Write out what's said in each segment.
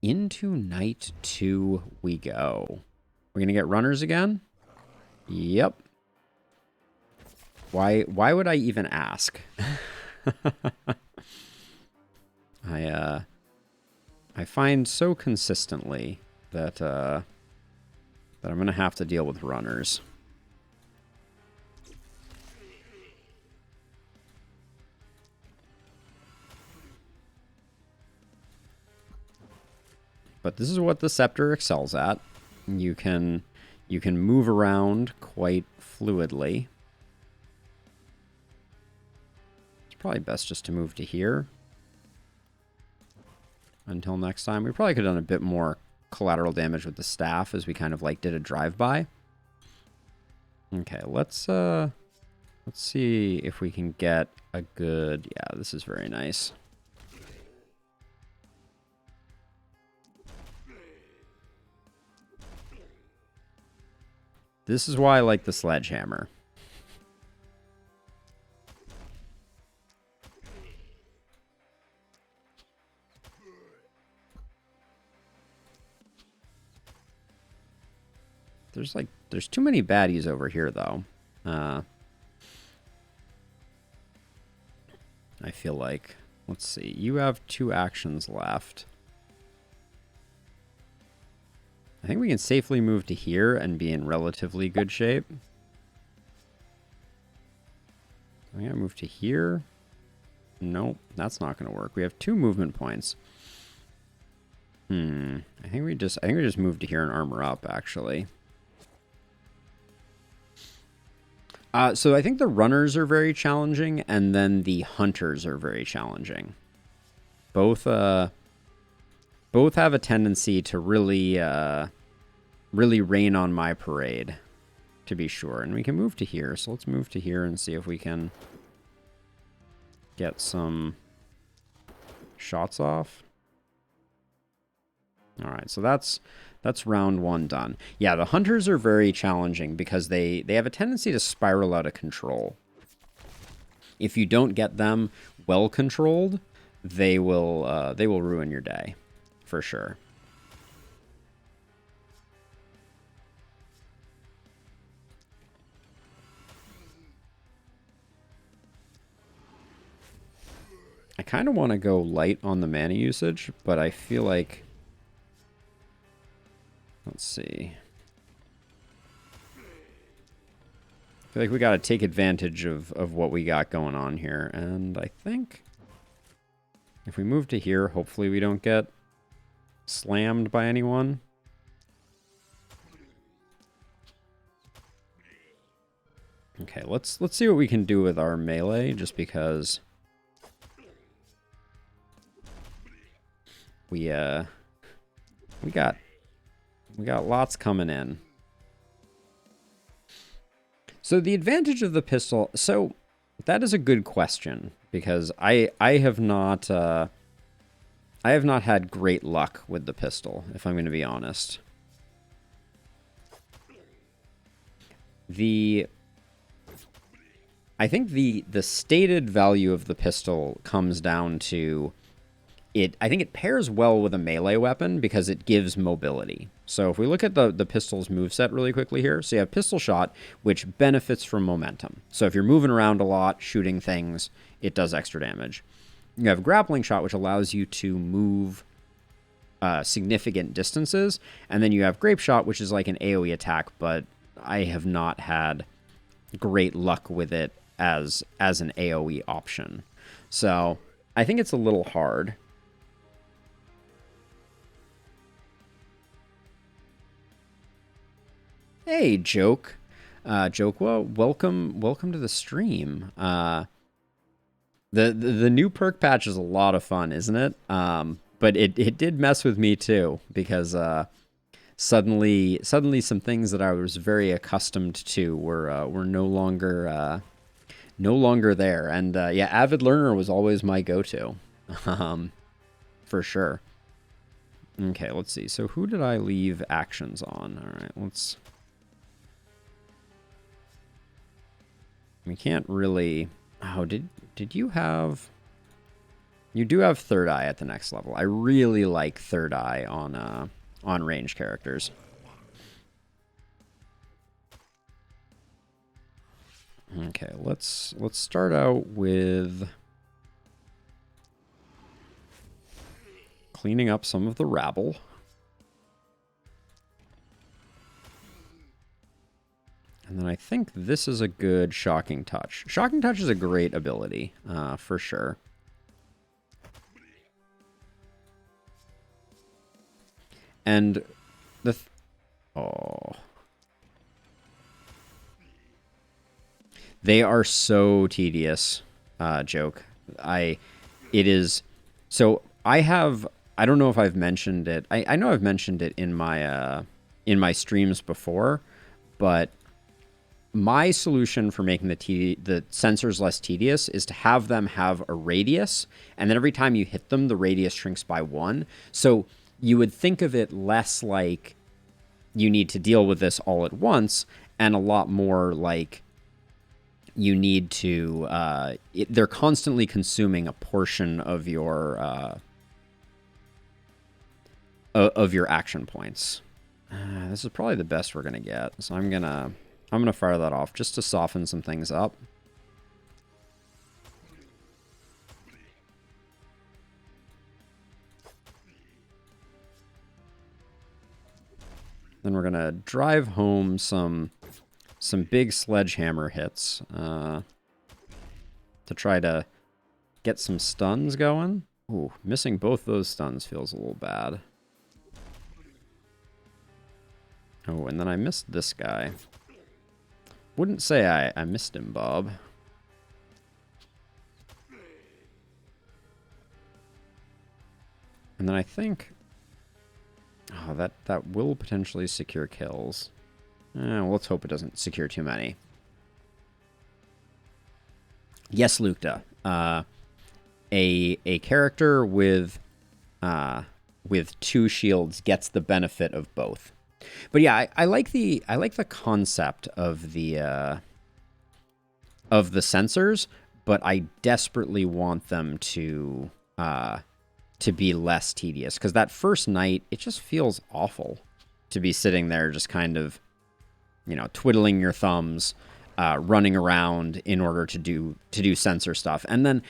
into night 2 we go. We're going to get runners again? Yep. Why would I even ask? I find so consistently that that I'm going to have to deal with runners. But this is what the Scepter excels at. You can move around quite fluidly. It's probably best just to move to here. Until next time. We probably could have done a bit more collateral damage with the staff as we kind of like did a drive-by. Okay, let's see if we can get a good... Yeah, this is very nice. This is why I like the sledgehammer. There's too many baddies over here, though. I feel like... Let's see. You have 2 actions left. I think we can safely move to here and be in relatively good shape. I'm going to move to here. Nope, that's not going to work. We have 2 movement points. I think we just move to here and armor up, actually. So I think the runners are very challenging, and then the hunters are very challenging. Both have a tendency to really rain on my parade, to be sure. And we can move to here, so let's move to here and see if we can get some shots off. All right, so that's round 1 done. Yeah, the hunters are very challenging because they have a tendency to spiral out of control. If you don't get them well controlled, they will ruin your day, for sure. I kind of want to go light on the mana usage, but I feel like... Let's see. I feel like we got to take advantage of what we got going on here. And I think if we move to here, hopefully we don't get slammed by anyone. Okay, let's see what we can do with our melee, just because we got lots coming in. So the advantage of the pistol, so that is a good question, because I have not had great luck with the pistol, if I'm going to be honest. I think the stated value of the pistol comes down to I think it pairs well with a melee weapon because it gives mobility. So if we look at the pistol's moveset really quickly here, so you have pistol shot, which benefits from momentum. So if you're moving around a lot, shooting things, it does extra damage. You have grappling shot, which allows you to move significant distances. And then you have grape shot, which is like an AoE attack, but I have not had great luck with it as an AoE option. So I think it's a little hard. Hey, Joke. Well, welcome to the stream. The new perk patch is a lot of fun, isn't it? But it did mess with me too, because suddenly some things that I was very accustomed to were no longer there. And yeah, Avid Learner was always my go-to, for sure. Okay, let's see. So who did I leave actions on? All right, let's... We can't really... Oh, did you have... You do have Third Eye at the next level. I really like Third Eye on range characters. Okay, let's start out with cleaning up some of the rabble. And then I think this is a good Shocking Touch. Shocking Touch is a great ability, for sure. And the... oh. They are so tedious, joke. It is... So, I don't know if I've mentioned it. I know I've mentioned it in my streams before, but my solution for making the sensors less tedious is to have them have a radius, and then every time you hit them, the radius shrinks by 1. So you would think of it less like you need to deal with this all at once, and a lot more like you need to... they're constantly consuming a portion of your action points. This is probably the best we're gonna get, so I'm gonna fire that off just to soften some things up. Then we're gonna drive home some big sledgehammer hits to try to get some stuns going. Ooh, missing both those stuns feels a little bad. Oh, and then I missed this guy. Wouldn't say I missed him, Bob. And then I think... oh, that will potentially secure kills. Well, let's hope it doesn't secure too many. Yes, Lukta. A character with 2 shields gets the benefit of both. But yeah, I like the concept of the sensors, but I desperately want them to be less tedious, because that first night it just feels awful to be sitting there just kind of, twiddling your thumbs, running around in order to do sensor stuff. And then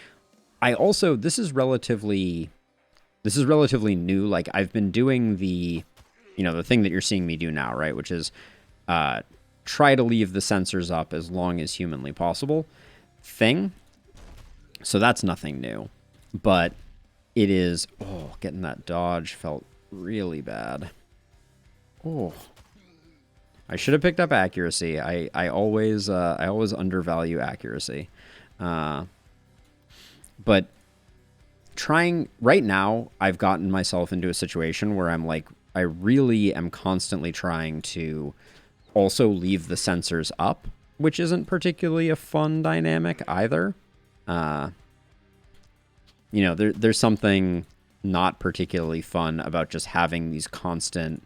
I also, this is relatively new. Like, I've been doing the thing that you're seeing me do now, right? Which is try to leave the sensors up as long as humanly possible thing. So that's nothing new. But it is... oh, getting that dodge felt really bad. Oh. I should have picked up accuracy. I always undervalue accuracy. But trying... right now, I've gotten myself into a situation where I'm like, I really am constantly trying to also leave the sensors up, which isn't particularly a fun dynamic either. There's something not particularly fun about just having these constant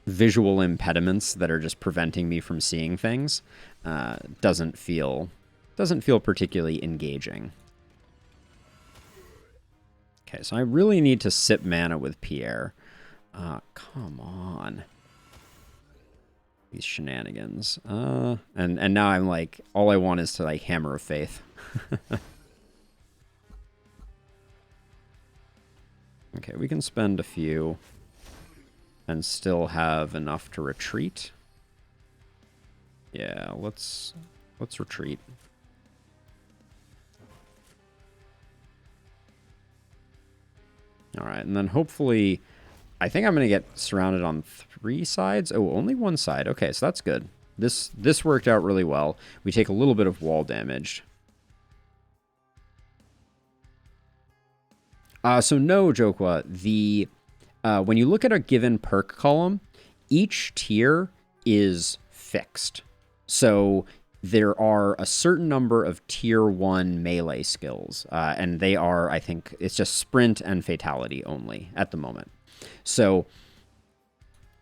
visual impediments that are just preventing me from seeing things. Doesn't feel particularly engaging. Okay, so I really need to sip mana with Pierre. Come on. These shenanigans. And now I'm like, all I want is to, like, Hammer of Faith. Okay, we can spend a few and still have enough to retreat. Yeah, let's retreat. All right, and then hopefully, I think I'm going to get surrounded on 3 sides. Oh, only 1 side. Okay, so that's good. This worked out really well. We take a little bit of wall damage. So no, Jokwa, when you look at a given perk column, each tier is fixed. So there are a certain number of tier 1 melee skills, and they are, I think, it's just sprint and fatality only at the moment. So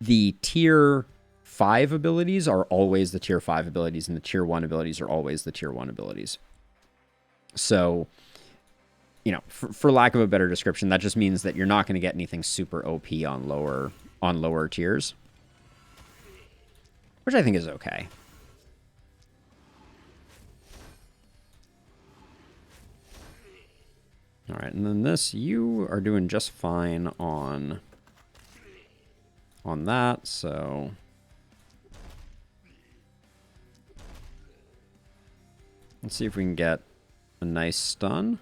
the tier 5 abilities are always the tier 5 abilities, and the tier 1 abilities are always the tier 1 abilities. So you know, for lack of a better description, that just means that you're not going to get anything super OP on lower tiers, which I think is okay. All right, and then this, you are doing just fine on that, so let's see if we can get a nice stun.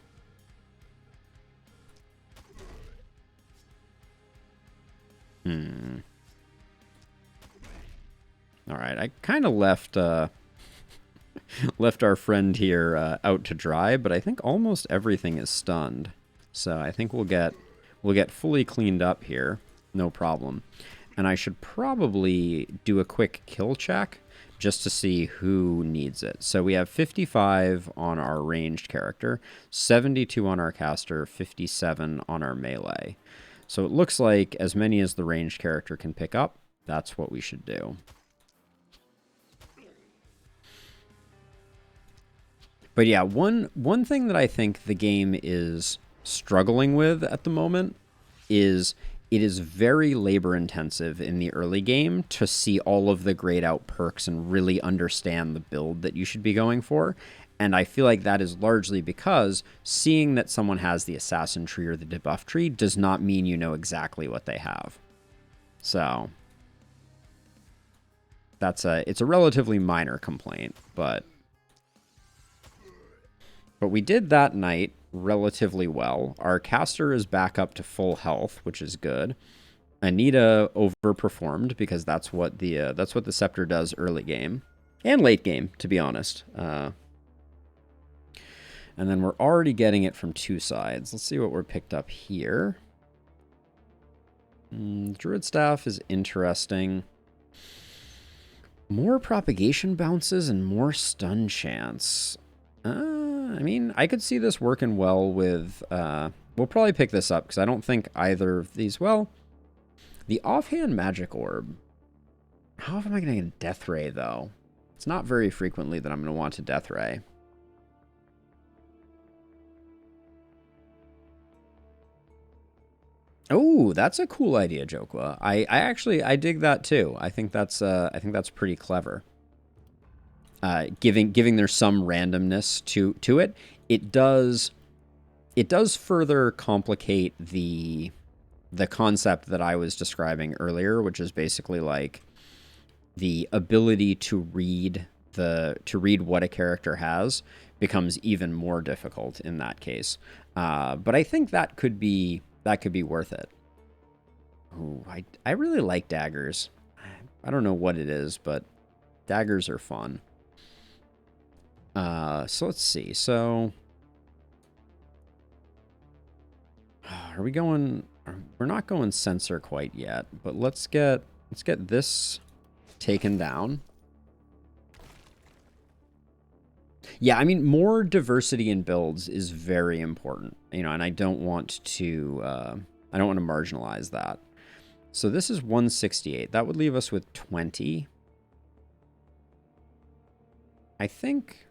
All right, I kind of left left our friend here out to dry, but I think almost everything is stunned. So I think we'll get fully cleaned up here, no problem. And I should probably do a quick kill check just to see who needs it. So we have 55 on our ranged character, 72 on our caster, 57 on our melee. So it looks like as many as the ranged character can pick up, that's what we should do. But yeah, one thing that I think the game is struggling with at the moment is it is very labor intensive in the early game to see all of the grayed out perks and really understand the build that you should be going for. And I feel like that is largely because seeing that someone has the assassin tree or the debuff tree does not mean you know exactly what they have. So it's a relatively minor complaint, but we did that night relatively well. Our caster is back up to full health, which is good. Anita overperformed because that's what the Scepter does early game and late game, to be honest. And then we're already getting it from two sides. Let's see what we're picked up here. Druid Staff is interesting. More propagation bounces and more stun chance. I mean, I could see this working well with... we'll probably pick this up because I don't think either of these... Well, the offhand magic orb. How often am I going to get a death ray, though? It's not very frequently that I'm going to want a death ray. Oh, that's a cool idea, Jokwa. I dig that too. I think that's pretty clever. Giving there some randomness to it. It does further complicate the concept that I was describing earlier, which is basically like the ability to read what a character has becomes even more difficult in that case. But I think that could be worth it. Ooh, I really like daggers. I don't know what it is, but daggers are fun. So let's see. So are we going... We're not going sensor quite yet, but let's get this taken down. Yeah, I mean, more diversity in builds is very important, you know, and I don't want to marginalize that. So this is 168. That would leave us with 20. I think...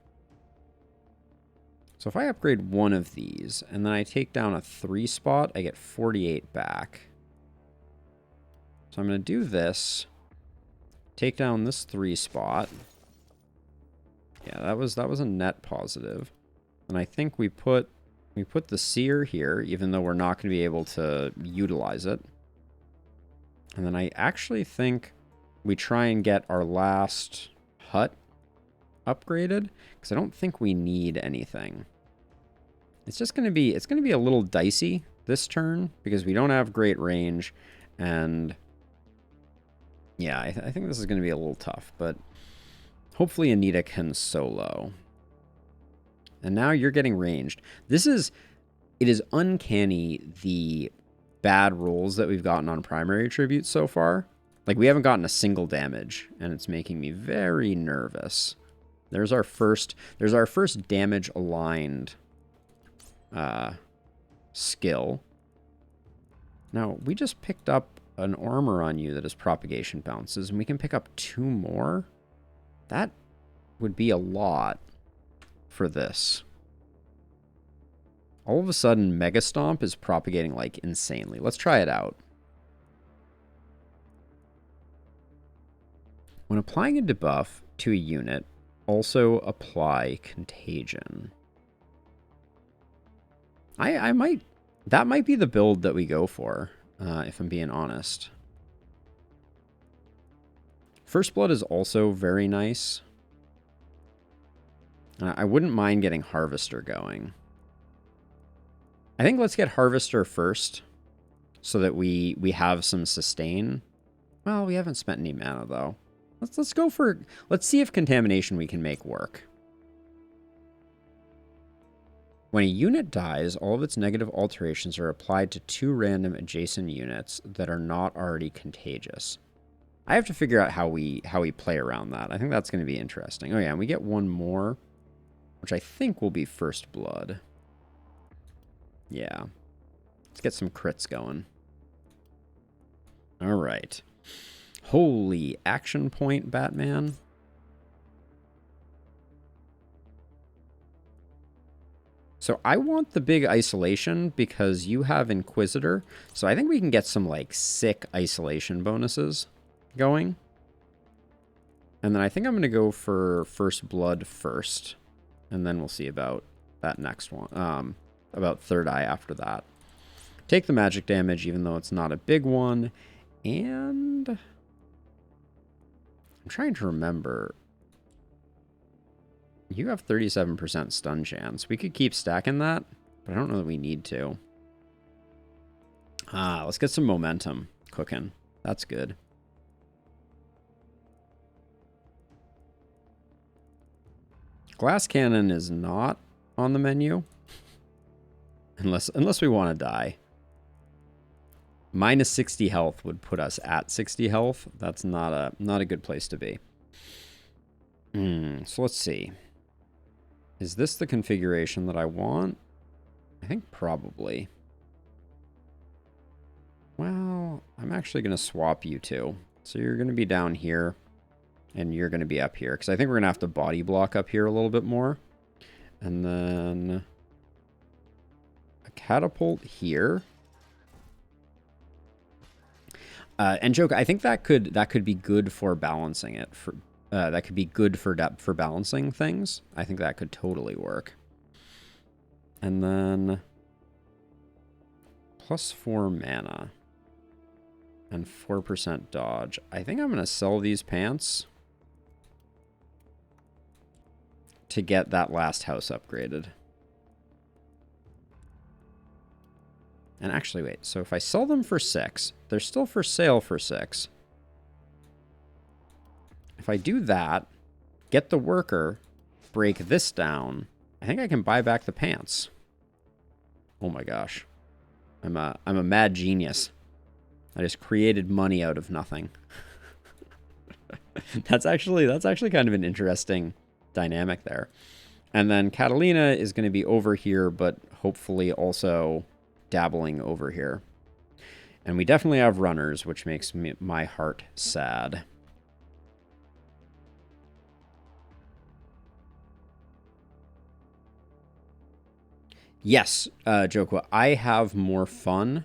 So if I upgrade one of these, and then I take down a 3 spot, I get 48 back. So I'm going to do this. Take down this 3 spot. Yeah, that was a net positive. And I think we put the seer here, even though we're not going to be able to utilize it. And then I actually think we try and get our last hut upgraded, because I don't think we need anything. It's just going to be, a little dicey this turn because we don't have great range, and yeah, I think this is going to be a little tough, but hopefully Anita can solo. And now you're getting ranged. It is uncanny the bad rolls that we've gotten on primary tribute so far. Like, we haven't gotten a single damage, and it's making me very nervous. There's our first damage aligned skill. Now, we just picked up an armor on you that has propagation bounces, and we can pick up 2 more. That would be a lot for this. All of a sudden, Mega Stomp is propagating like insanely. Let's try it out. When applying a debuff to a unit, also apply Contagion. I might... That might be the build that we go for, if I'm being honest. First Blood is also very nice. I wouldn't mind getting Harvester going. I think let's get Harvester first, so that we have some sustain. Well, we haven't spent any mana, though. Let's go for... Let's see if Contamination we can make work. When a unit dies, all of its negative alterations are applied to 2 random adjacent units that are not already contagious. I have to figure out how we play around that. I think that's going to be interesting. Oh yeah, and we get one more, which I think will be First Blood. Yeah. Let's get some crits going. All right. Holy action point, Batman. So I want the big isolation because you have Inquisitor. So I think we can get some like sick isolation bonuses going. And then I think I'm going to go for First Blood first. And then we'll see about that next one. About Third Eye after that. Take the magic damage even though it's not a big one. And I'm trying to remember. You have 37% stun chance. We could keep stacking that, but I don't know that we need to. Let's get some momentum cooking. That's good. Glass Cannon is not on the menu. Unless we want to die. Minus 60 health would put us at 60 health. That's not a good place to be. So let's see. Is this the configuration that I want? I think probably. Well, I'm actually going to swap you two. So you're going to be down here, and you're going to be up here. Because I think we're going to have to body block up here a little bit more. And then a catapult here. And Joke, I think that could be good for balancing it. That could be good for balancing things. I think that could totally work. And then +4 mana and 4% dodge. I think I'm going to sell these pants to get that last house upgraded. And actually, wait. So if I sell them for 6, they're still for sale for 6. If I do that, get the worker, break this down, I think I can buy back the pants. Oh my gosh. I'm a mad genius. I just created money out of nothing. That's actually kind of an interesting dynamic there. And then Catalina is going to be over here, but hopefully also dabbling over here. And we definitely have runners, which makes my heart sad. Yes, Joko, I have more fun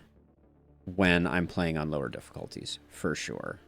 when I'm playing on lower difficulties, for sure.